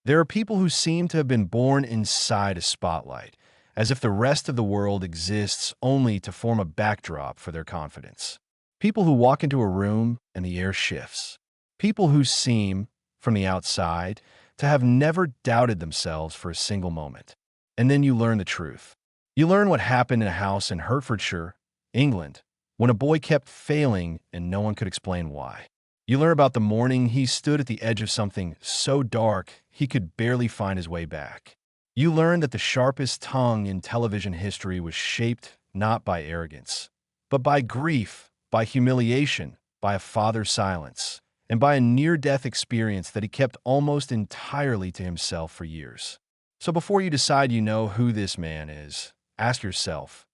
There are people who seem to have been born inside a spotlight, as if the rest of the world exists only to form a backdrop for their confidence. People who walk into a room and the air shifts. People who seem, from the outside, to have never doubted themselves for a single moment. And then you learn the truth. You learn what happened in a house in Hertfordshire, England, when a boy kept failing and no one could explain why. You learn about the morning he stood at the edge of something so dark he could barely find his way back. You learn that the sharpest tongue in television history was shaped not by arrogance, but by grief, by humiliation, by a father's silence, and by a near-death experience that he kept almost entirely to himself for years. So before you decide you know who this man is, ask yourself,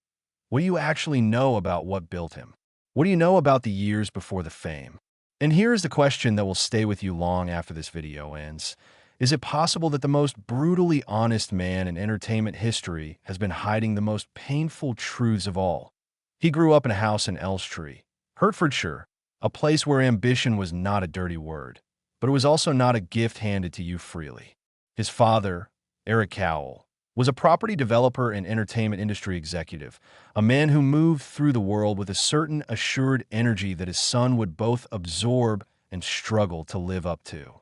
what do you actually know about what built him? What do you know about the years before the fame? And here is the question that will stay with you long after this video ends. Is it possible that the most brutally honest man in entertainment history has been hiding the most painful truths of all? He grew up in a house in Elstree, Hertfordshire, a place where ambition was not a dirty word, but it was also not a gift handed to you freely. His father, Eric Cowell, was a property developer and entertainment industry executive, a man who moved through the world with a certain assured energy that his son would both absorb and struggle to live up to.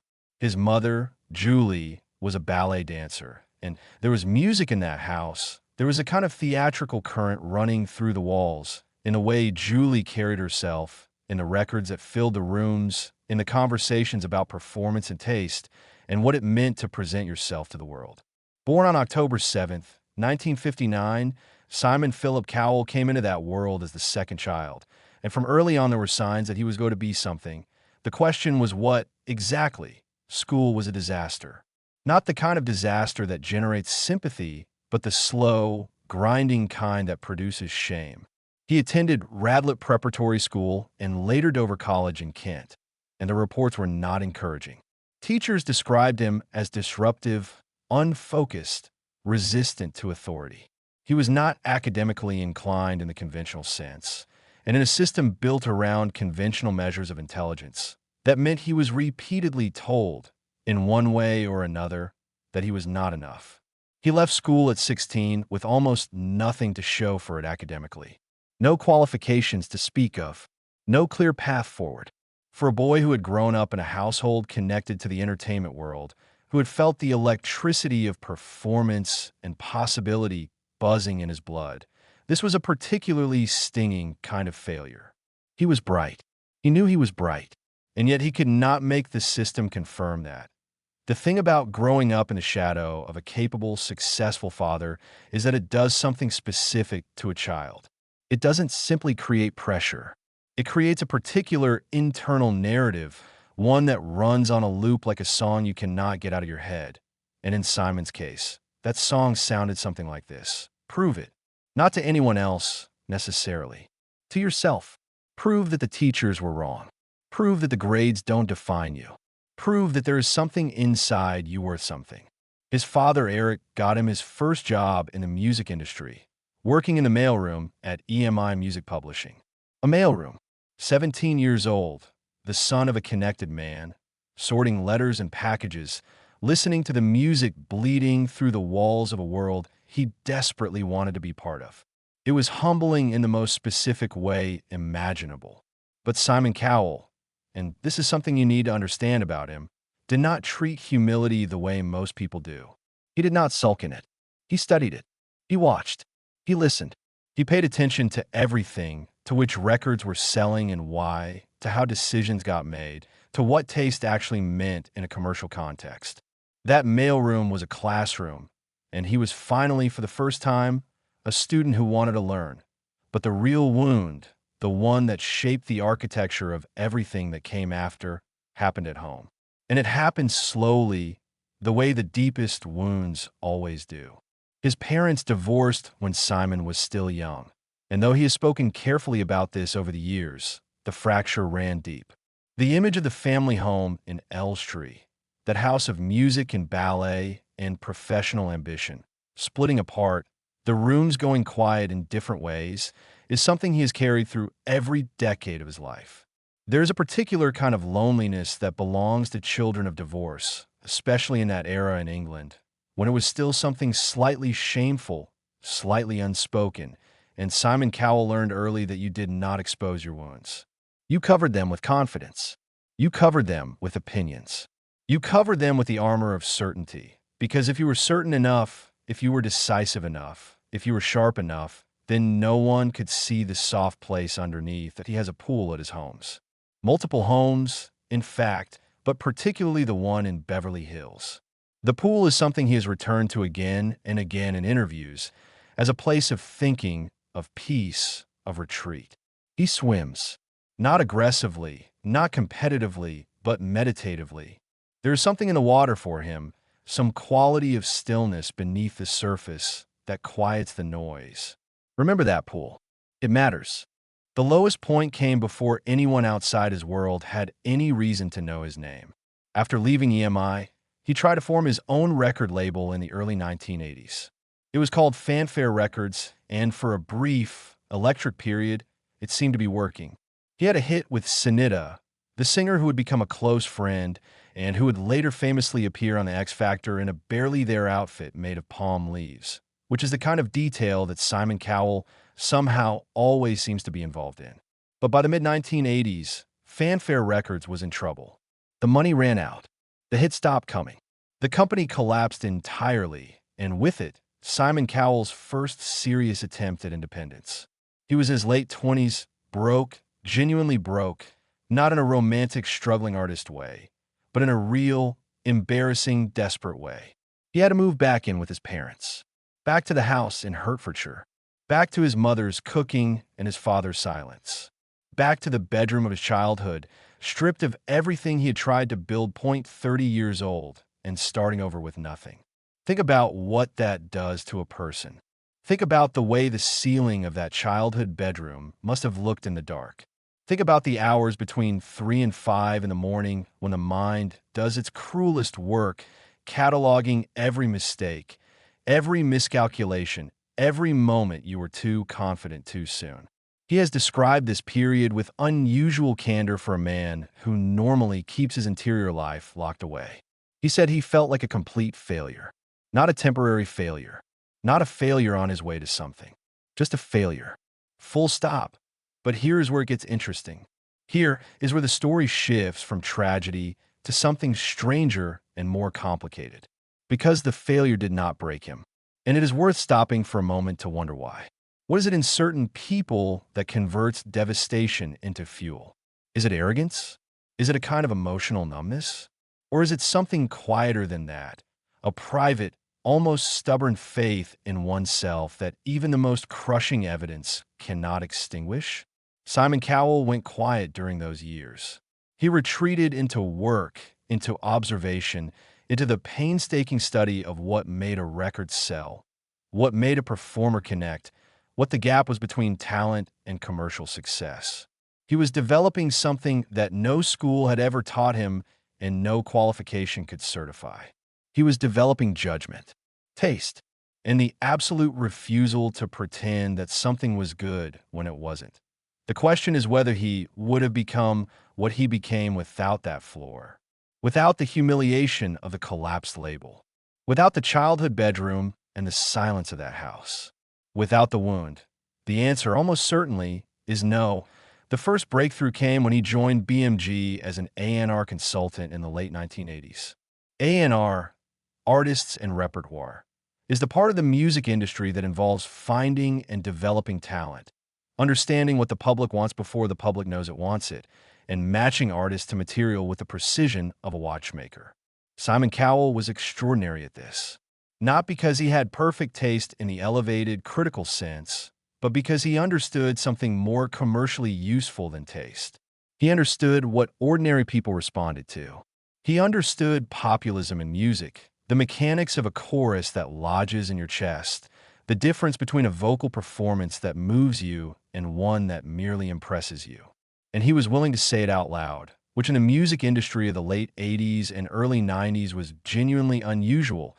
His mother, Julie, was a ballet dancer, and there was music in that house. There was a kind of theatrical current running through the walls, in the way Julie carried herself, in the records that filled the rooms, in the conversations about performance and taste, and what it meant to present yourself to the world. Born on October 7th, 1959, Simon Philip Cowell came into that world as the second child, and from early on there were signs that he was going to be something. The question was what, exactly? School was a disaster. Not the kind of disaster that generates sympathy, but the slow, grinding kind that produces shame. He attended Radlett Preparatory School and later Dover College in Kent, and the reports were not encouraging. Teachers described him as disruptive, unfocused, resistant to authority. He was not academically inclined in the conventional sense, and in a system built around conventional measures of intelligence, that meant he was repeatedly told, in one way or another, that he was not enough. He left school at 16 with almost nothing to show for it academically. No qualifications to speak of, no clear path forward. For a boy who had grown up in a household connected to the entertainment world, who had felt the electricity of performance and possibility buzzing in his blood, this was a particularly stinging kind of failure. He was bright. He knew he was bright, and yet he could not make the system confirm that. The thing about growing up in the shadow of a capable, successful father is that it does something specific to a child. It doesn't simply create pressure. It creates a particular internal narrative, one that runs on a loop like a song you cannot get out of your head. And in Simon's case, that song sounded something like this. Prove it. Not to anyone else, necessarily. To yourself. Prove that the teachers were wrong. Prove that the grades don't define you. Prove that there is something inside you worth something. His father, Eric, got him his first job in the music industry, working in the mailroom at EMI Music Publishing. A mailroom. 17 years old, the son of a connected man, sorting letters and packages, listening to the music bleeding through the walls of a world he desperately wanted to be part of. It was humbling in the most specific way imaginable. But Simon Cowell, and this is something you need to understand about him, did not treat humility the way most people do. He did not sulk in it. He studied it. He watched. He listened. He paid attention to everything, to which records were selling and why, to how decisions got made, to what taste actually meant in a commercial context. That mailroom was a classroom, and he was finally, for the first time, a student who wanted to learn. But the real wound, the one that shaped the architecture of everything that came after, happened at home. And it happened slowly, the way the deepest wounds always do. His parents divorced when Simon was still young, and though he has spoken carefully about this over the years, the fracture ran deep. The image of the family home in Elstree, that house of music and ballet and professional ambition, splitting apart, the rooms going quiet in different ways, is something he has carried through every decade of his life. There is a particular kind of loneliness that belongs to children of divorce, especially in that era in England, when it was still something slightly shameful, slightly unspoken, and Simon Cowell learned early that you did not expose your wounds. You covered them with confidence. You covered them with opinions. You covered them with the armor of certainty. Because if you were certain enough, if you were decisive enough, if you were sharp enough, then no one could see the soft place underneath that he has a pool at his homes. Multiple homes, in fact, but particularly the one in Beverly Hills. The pool is something he has returned to again and again in interviews as a place of thinking, of peace, of retreat. He swims, not aggressively, not competitively, but meditatively. There is something in the water for him, some quality of stillness beneath the surface that quiets the noise. Remember that pool. It matters. The lowest point came before anyone outside his world had any reason to know his name. After leaving EMI, he tried to form his own record label in the early 1980s. It was called Fanfare Records, and for a brief, electric period, it seemed to be working. He had a hit with Sinita, the singer who would become a close friend and who would later famously appear on The X Factor in a barely there outfit made of palm leaves, which is the kind of detail that Simon Cowell somehow always seems to be involved in. But by the mid-1980s, Fanfare Records was in trouble. The money ran out. The hit stopped coming. The company collapsed entirely, and with it, Simon Cowell's first serious attempt at independence. He was in his late 20s, broke, genuinely broke, not in a romantic, struggling artist way, but in a real, embarrassing, desperate way. He had to move back in with his parents, back to the house in Hertfordshire, back to his mother's cooking and his father's silence, back to the bedroom of his childhood, stripped of everything he had tried to build 30 years old and starting over with nothing. Think about what that does to a person. Think about the way the ceiling of that childhood bedroom must have looked in the dark. Think about the hours between 3 and 5 in the morning when the mind does its cruelest work, cataloging every mistake, every miscalculation, every moment you were too confident too soon. He has described this period with unusual candor for a man who normally keeps his interior life locked away. He said he felt like a complete failure, not a temporary failure, not a failure on his way to something, just a failure. Full stop. But here is where it gets interesting. Here is where the story shifts from tragedy to something stranger and more complicated. Because the failure did not break him. And it is worth stopping for a moment to wonder why. What is it in certain people that converts devastation into fuel? Is it arrogance? Is it a kind of emotional numbness? Or is it something quieter than that? A private, almost stubborn faith in oneself that even the most crushing evidence cannot extinguish? Simon Cowell went quiet during those years. He retreated into work, into observation, into the painstaking study of what made a record sell, what made a performer connect, what the gap was between talent and commercial success. He was developing something that no school had ever taught him and no qualification could certify. He was developing judgment, taste, and the absolute refusal to pretend that something was good when it wasn't. The question is whether he would have become what he became without that floor, without the humiliation of the collapsed label, without the childhood bedroom and the silence of that house, without the wound. The answer, almost certainly, is no. The first breakthrough came when he joined BMG as an A&R consultant in the late 1980s. A&R, Artists and Repertoire, is the part of the music industry that involves finding and developing talent, understanding what the public wants before the public knows it wants it, and matching artists to material with the precision of a watchmaker. Simon Cowell was extraordinary at this, not because he had perfect taste in the elevated, critical sense, but because he understood something more commercially useful than taste. He understood what ordinary people responded to. He understood populism in music, the mechanics of a chorus that lodges in your chest, the difference between a vocal performance that moves you and one that merely impresses you. And he was willing to say it out loud, which in the music industry of the late 80s and early 90s was genuinely unusual.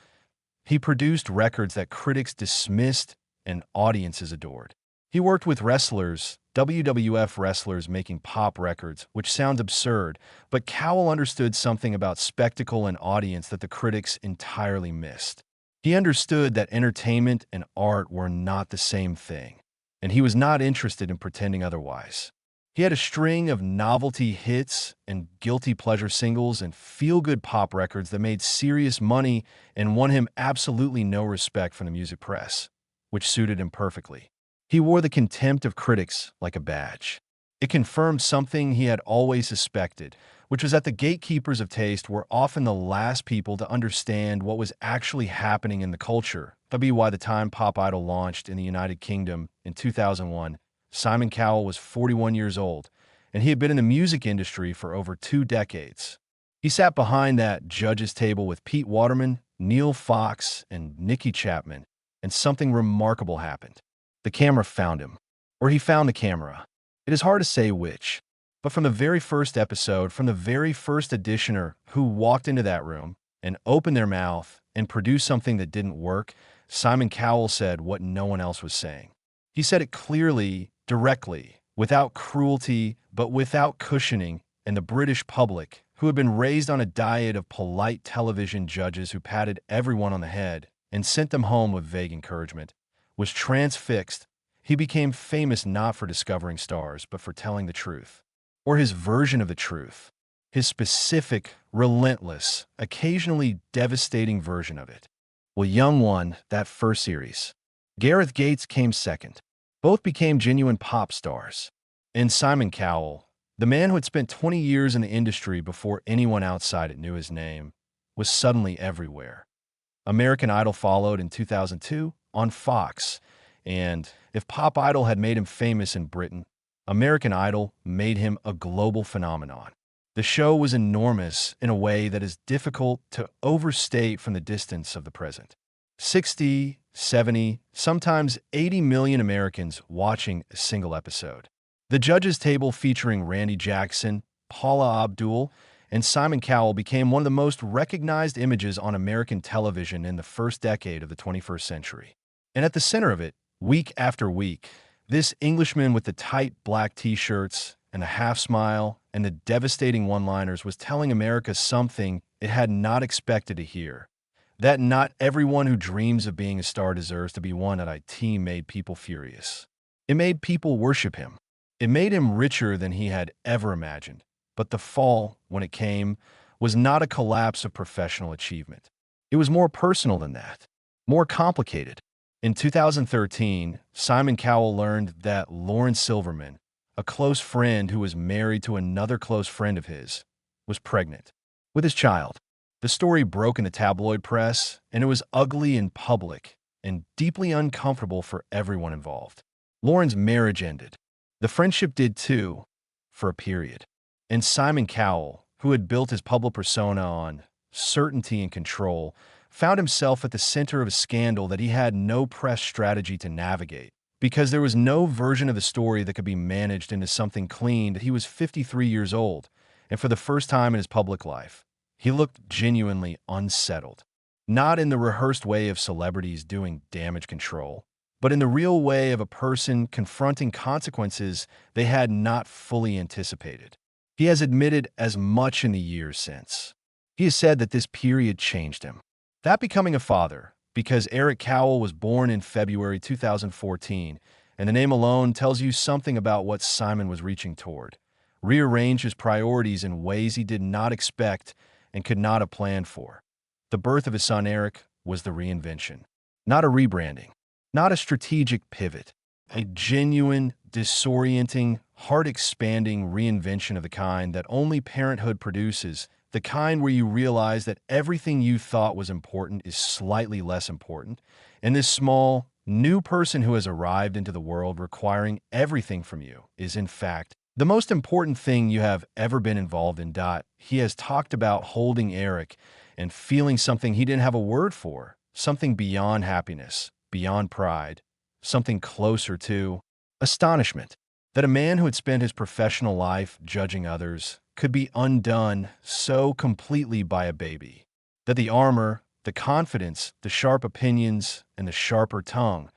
He produced records that critics dismissed and audiences adored. He worked with wrestlers, WWF wrestlers making pop records, which sounds absurd, but Cowell understood something about spectacle and audience that the critics entirely missed. He understood that entertainment and art were not the same thing, and he was not interested in pretending otherwise. He had a string of novelty hits and guilty pleasure singles and feel-good pop records that made serious money and won him absolutely no respect from the music press, which suited him perfectly. He wore the contempt of critics like a badge. It confirmed something he had always suspected, which was that the gatekeepers of taste were often the last people to understand what was actually happening in the culture. By the time Pop Idol launched in the United Kingdom in 2001, Simon Cowell was 41 years old, and he had been in the music industry for over 2 decades. He sat behind that judges' table with Pete Waterman, Neil Fox, and Nicky Chapman, and something remarkable happened. The camera found him, or he found the camera. It is hard to say which, but from the very first episode, from the very first auditioner who walked into that room and opened their mouth and produced something that didn't work, Simon Cowell said what no one else was saying. He said it clearly, directly, without cruelty, but without cushioning, and the British public, who had been raised on a diet of polite television judges who patted everyone on the head and sent them home with vague encouragement, was transfixed. He became famous not for discovering stars, but for telling the truth, or his version of the truth, his specific, relentless, occasionally devastating version of it. Well, Young won that first series. Gareth Gates came second. Both became genuine pop stars. And Simon Cowell, the man who had spent 20 years in the industry before anyone outside it knew his name, was suddenly everywhere. American Idol followed in 2002 on Fox, and if Pop Idol had made him famous in Britain, American Idol made him a global phenomenon. The show was enormous in a way that is difficult to overstate from the distance of the present. 60, 70, sometimes 80 million Americans watching a single episode. The judges' table featuring Randy Jackson, Paula Abdul, and Simon Cowell became one of the most recognized images on American television in the first decade of the 21st century. And at the center of it, week after week, this Englishman with the tight black t-shirts and the half smile and the devastating one-liners was telling America something it had not expected to hear. That not everyone who dreams of being a star deserves to be one at IT made people furious. It made people worship him. It made him richer than he had ever imagined. But the fall, when it came, was not a collapse of professional achievement. It was more personal than that, more complicated. In 2013, Simon Cowell learned that Lauren Silverman, a close friend who was married to another close friend of his, was pregnant with his child. The story broke in the tabloid press, and it was ugly in public and deeply uncomfortable for everyone involved. Lauren's marriage ended. The friendship did too, for a period. And Simon Cowell, who had built his public persona on certainty and control, found himself at the center of a scandal that he had no press strategy to navigate. Because there was no version of the story that could be managed into something clean. He was 53 years old, and for the first time in his public life, he looked genuinely unsettled. Not in the rehearsed way of celebrities doing damage control, but in the real way of a person confronting consequences they had not fully anticipated. He has admitted as much in the years since. He has said that this period changed him. That becoming a father, because Eric Cowell was born in February 2014, and the name alone tells you something about what Simon was reaching toward. Rearranged his priorities in ways he did not expect and could not have planned for. The birth of his son Eric was the reinvention, not a rebranding, not a strategic pivot, a genuine, disorienting, heart-expanding reinvention of the kind that only parenthood produces, the kind where you realize that everything you thought was important is slightly less important, and this small, new person who has arrived into the world requiring everything from you is, in fact, the most important thing you have ever been involved in. He has talked about holding Eric and feeling something he didn't have a word for, something beyond happiness, beyond pride, something closer to astonishment, that a man who had spent his professional life judging others could be undone so completely by a baby, that the armor, the confidence, the sharp opinions, and the sharper tongue,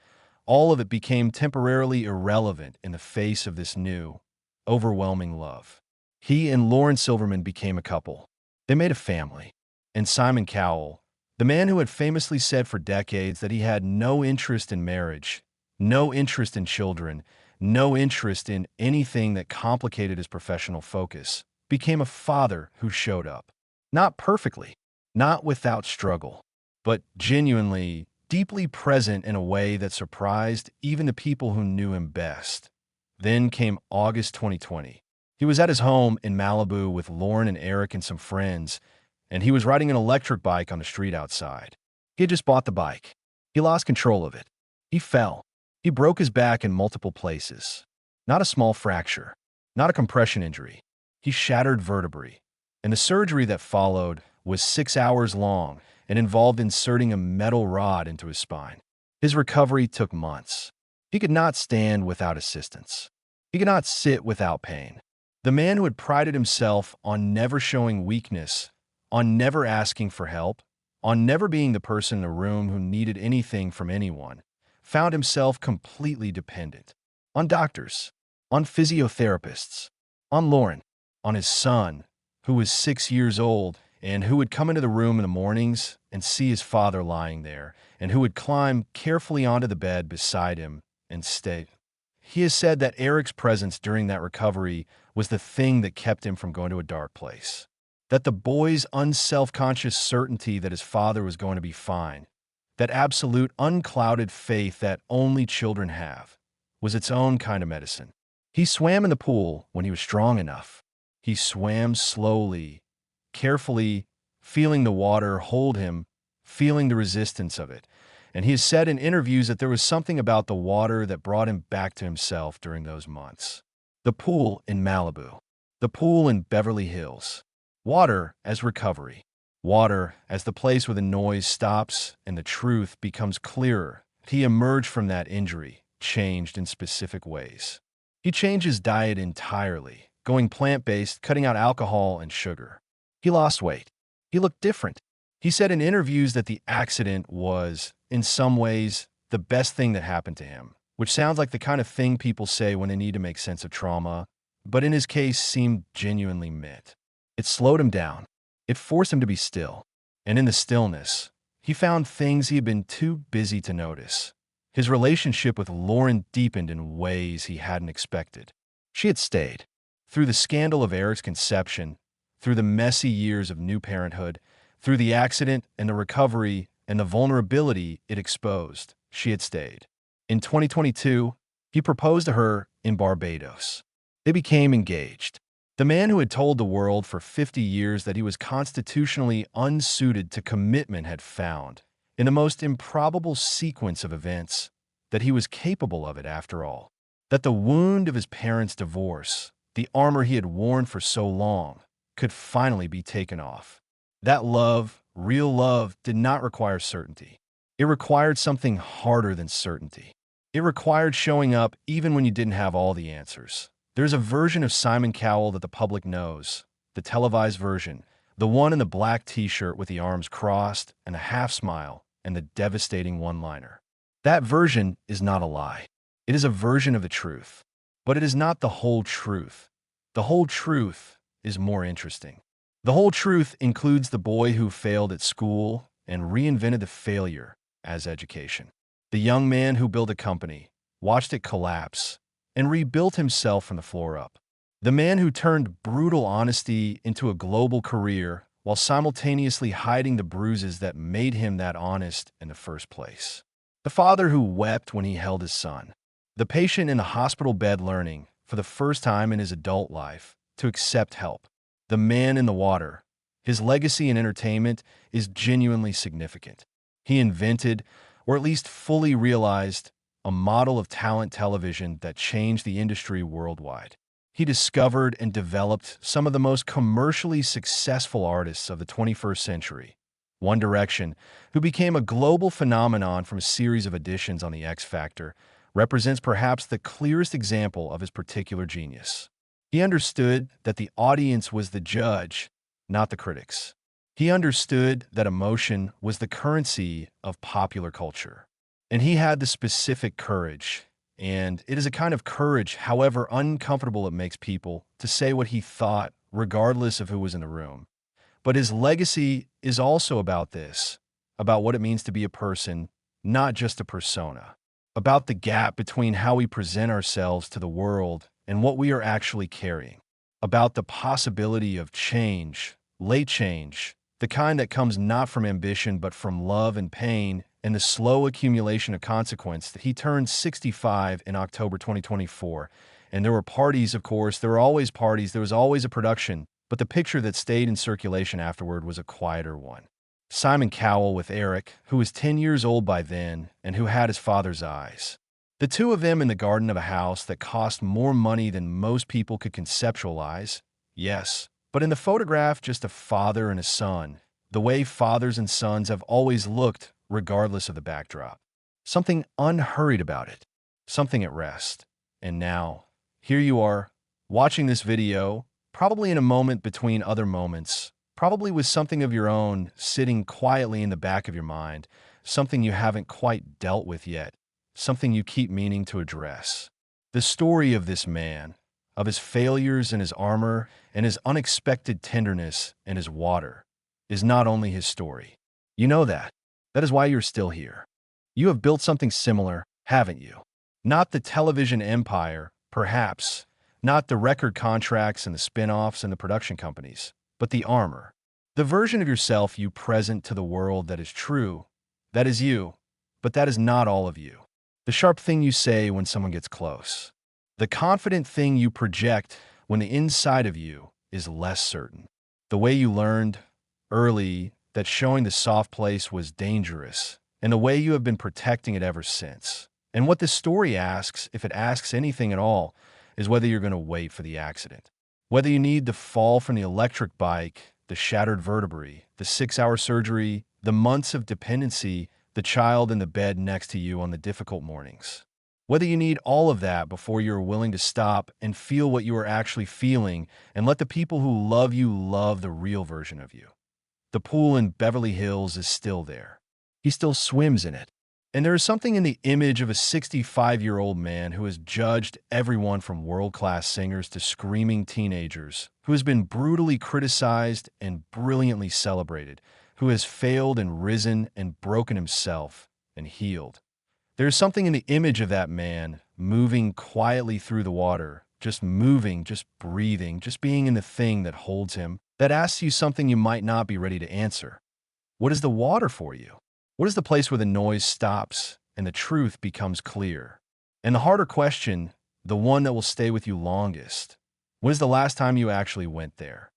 all of it became temporarily irrelevant in the face of this new, overwhelming love. He and Lauren Silverman became a couple. They made a family. And Simon Cowell, the man who had famously said for decades that he had no interest in marriage, no interest in children, no interest in anything that complicated his professional focus, became a father who showed up. Not perfectly, not without struggle, but genuinely, deeply present in a way that surprised even the people who knew him best. Then came August 2020. He was at his home in Malibu with Lauren and Eric and some friends, and he was riding an electric bike on the street outside. He had just bought the bike. He lost control of it. He fell. He broke his back in multiple places. Not a small fracture, not a compression injury. He shattered vertebrae, and the surgery that followed was 6 hours long and involved inserting a metal rod into his spine. His recovery took months. He could not stand without assistance. He could not sit without pain. The man who had prided himself on never showing weakness, on never asking for help, on never being the person in the room who needed anything from anyone, found himself completely dependent on doctors, on physiotherapists, on Lauren, on his son, who was 6 years old and who would come into the room in the mornings and see his father lying there, and who would climb carefully onto the bed beside him and stay. He has said that Eric's presence during that recovery was the thing that kept him from going to a dark place. That the boy's unselfconscious certainty that his father was going to be fine, that absolute unclouded faith that only children have, was its own kind of medicine. He swam in the pool when he was strong enough. He swam slowly, carefully, feeling the water hold him, feeling the resistance of it. And he has said in interviews that there was something about the water that brought him back to himself during those months. The pool in Malibu. The pool in Beverly Hills. Water as recovery. Water as the place where the noise stops and the truth becomes clearer. He emerged from that injury, changed in specific ways. He changed his diet entirely, going plant-based, cutting out alcohol and sugar. He lost weight. He looked different. He said in interviews that the accident was, in some ways, the best thing that happened to him, which sounds like the kind of thing people say when they need to make sense of trauma, but in his case seemed genuinely meant. It slowed him down. It forced him to be still. And in the stillness, he found things he had been too busy to notice. His relationship with Lauren deepened in ways he hadn't expected. She had stayed. Through the scandal of Eric's conception, through the messy years of new parenthood, through the accident and the recovery and the vulnerability it exposed, she had stayed. In 2022, he proposed to her in Barbados. They became engaged. The man who had told the world for 50 years that he was constitutionally unsuited to commitment had found, in the most improbable sequence of events, that he was capable of it after all. That the wound of his parents' divorce, the armor he had worn for so long, could finally be taken off. That love, real love, did not require certainty. It required something harder than certainty. It required showing up even when you didn't have all the answers. There's a version of Simon Cowell that the public knows, the televised version, the one in the black t-shirt with the arms crossed and a half smile and the devastating one-liner. That version is not a lie. It is a version of the truth. But it is not the whole truth. The whole truth is more interesting. The whole truth includes the boy who failed at school and reinvented the failure as education. The young man who built a company, watched it collapse, and rebuilt himself from the floor up. The man who turned brutal honesty into a global career while simultaneously hiding the bruises that made him that honest in the first place. The father who wept when he held his son. The patient in the hospital bed learning, for the first time in his adult life, to accept help. The man in the water. His legacy in entertainment is genuinely significant. He invented, or at least fully realized, a model of talent television that changed the industry worldwide. He discovered and developed some of the most commercially successful artists of the 21st century. One Direction, who became a global phenomenon from a series of auditions on The X Factor, represents perhaps the clearest example of his particular genius. He understood that the audience was the judge, not the critics. He understood that emotion was the currency of popular culture. And he had the specific courage. And it is a kind of courage, however uncomfortable it makes people, to say what he thought, regardless of who was in the room. But his legacy is also about this, about what it means to be a person, not just a persona, about the gap between how we present ourselves to the world and what we are actually carrying, about the possibility of change, late change, the kind that comes not from ambition but from love and pain, and the slow accumulation of consequence. That he turned 65 in October 2024. And there were parties, of course, there were always parties, there was always a production, but the picture that stayed in circulation afterward was a quieter one. Simon Cowell with Eric, who was 10 years old by then and who had his father's eyes. The two of them in the garden of a house that cost more money than most people could conceptualize. Yes, but in the photograph, just a father and a son, the way fathers and sons have always looked, regardless of the backdrop. Something unhurried about it, something at rest. And now, here you are, watching this video, probably in a moment between other moments, probably with something of your own sitting quietly in the back of your mind, something you haven't quite dealt with yet, something you keep meaning to address. The story of this man, of his failures and his armor, and his unexpected tenderness and his water, is not only his story. You know that. That is why you're still here. You have built something similar, haven't you? Not the television empire, perhaps, not the record contracts and the spin-offs and the production companies, but the armor. The version of yourself you present to the world that is true. That is you, but that is not all of you. The sharp thing you say when someone gets close. The confident thing you project when the inside of you is less certain. The way you learned early that showing the soft place was dangerous, and the way you have been protecting it ever since. And what this story asks, if it asks anything at all, is whether you're going to wait for the accident. Whether you need the fall from the electric bike, the shattered vertebrae, the 6-hour surgery, the months of dependency, the child in the bed next to you on the difficult mornings. Whether you need all of that before you're willing to stop and feel what you are actually feeling and let the people who love you love the real version of you. The pool in Beverly Hills is still there. He still swims in it. And there is something in the image of a 65-year-old man who has judged everyone from world-class singers to screaming teenagers, who has been brutally criticized and brilliantly celebrated, who has failed and risen and broken himself and healed. There is something in the image of that man moving quietly through the water, just moving, just breathing, just being in the thing that holds him, that asks you something you might not be ready to answer. What is the water for you? What is the place where the noise stops and the truth becomes clear? And the harder question, the one that will stay with you longest, when is the last time you actually went there?